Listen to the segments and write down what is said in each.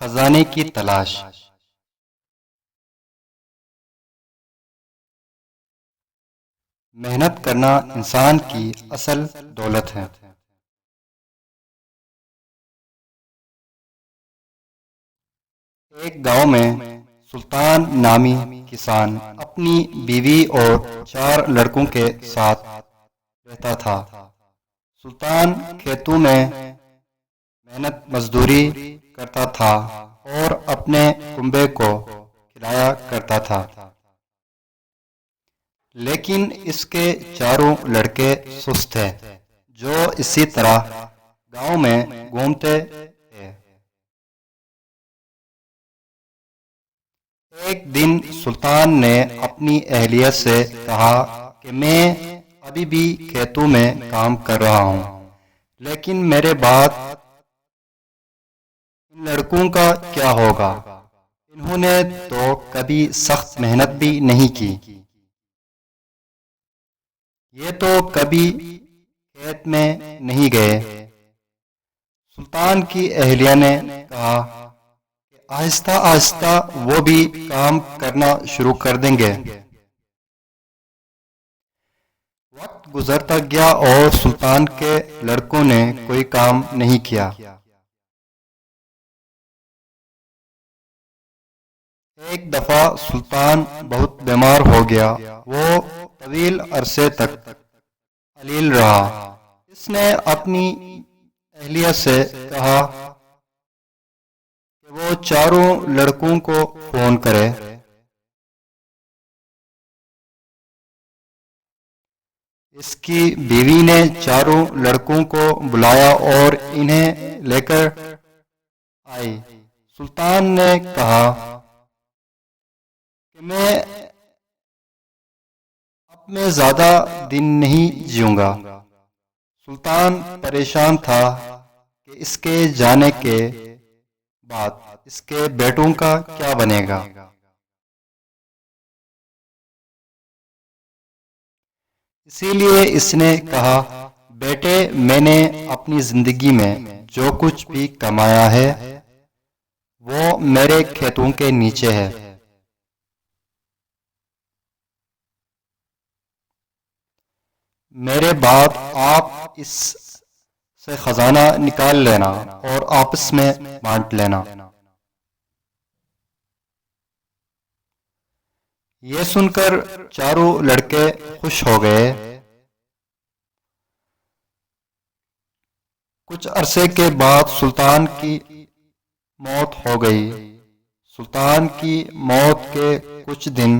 خزانے کی تلاش۔ محنت کرنا انسان کی اصل دولت ہے۔ ایک گاؤں میں سلطان نامی کسان اپنی بیوی اور 4 لڑکوں کے ساتھ رہتا تھا۔ سلطان کھیتوں میں محنت مزدوری کرتا تھا اور اپنے کنبے کو کھلایا کرتا تھا، لیکن اس کے 4 لڑکے سست تھے جو اسی طرح گاؤں میں گھومتے تھے۔ ایک دن سلطان نے اپنی اہلیہ سے کہا کہ میں ابھی بھی کھیتوں میں کام کر رہا ہوں، لیکن میرے بعد ان لڑکوں کا کیا ہوگا؟ انہوں نے تو کبھی سخت محنت بھی نہیں کی، یہ تو کبھی کھیت میں نہیں گئے۔ سلطان کی اہلیہ نے کہا کہ آہستہ آہستہ وہ بھی کام کرنا شروع کر دیں گے۔ وقت گزرتا گیا اور سلطان کے لڑکوں نے کوئی کام نہیں کیا۔ ایک دفعہ سلطان بہت بیمار ہو گیا، وہ طویل عرصے تک علیل رہا۔ اس نے اپنی اہلیہ سے کہا کہ وہ 4 لڑکوں کو فون کرے۔ اس کی بیوی نے 4 لڑکوں کو بلایا اور انہیں لے کر آئی۔ سلطان نے کہا کہ میں اب میں زیادہ دن نہیں جیوں گا۔ سلطان پریشان تھا کہ اس کے جانے کے بعد اس کے بیٹوں کا کیا بنے گا۔ اسی لیے اس نے کہا، بیٹے، میں نے اپنی زندگی میں جو کچھ بھی کمایا ہے وہ میرے کھیتوں کے نیچے ہے۔ میرے بعد آپ اس سے خزانہ نکال لینا اور آپس میں بانٹ لینا۔ یہ سن کر 4 لڑکے خوش ہو گئے۔ کچھ عرصے کے بعد سلطان کی موت ہو گئی۔ سلطان کی موت کے کچھ دن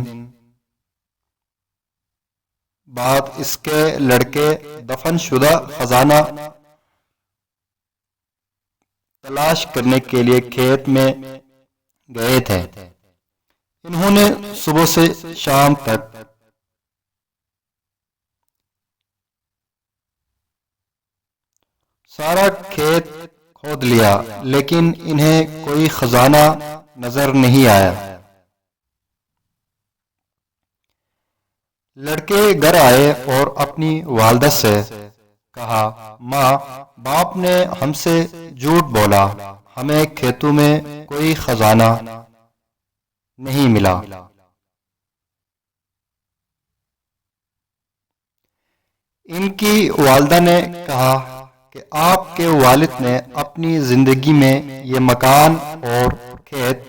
بعد اس کے لڑکے دفن شدہ خزانہ تلاش کرنے کے لیے کھیت میں گئے تھے۔ انہوں نے صبح سے شام تک سارا کھیت کھود لیا، لیکن انہیں کوئی خزانہ نظر نہیں آیا۔ لڑکے گھر آئے اور اپنی والدہ سے کہا، ماں، باپ نے ہم سے جھوٹ بولا، ہمیں کھیتوں میں کوئی خزانہ نہیں ملا۔ ان کی والدہ نے کہا کہ آپ کے والد نے اپنی زندگی میں یہ مکان اور کھیت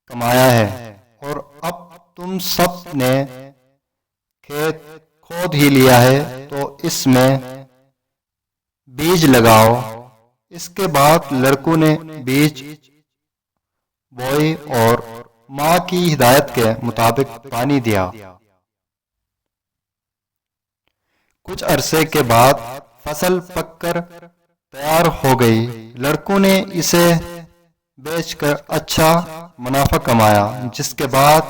کمایا ہے، اور اب تم سب نے کھیت کھود ہی لیا ہے، تو اس میں بیج لگاؤ۔ اس کے بعد لڑکوں نے بیج بوئے اور ماں کی ہدایت کے مطابق پانی دیا۔ کچھ عرصے کے بعد فصل پک کر تیار ہو گئی۔ لڑکوں نے اسے بیچ کر اچھا منافع کمایا، جس کے بعد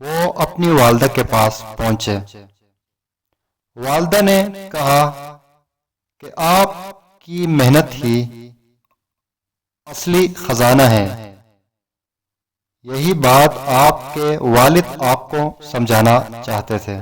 وہ اپنی والدہ کے پاس پہنچے۔ والدہ نے کہا کہ آپ کی محنت ہی اصلی خزانہ ہے۔ یہی بات آپ کے والد آپ کو سمجھانا چاہتے تھے۔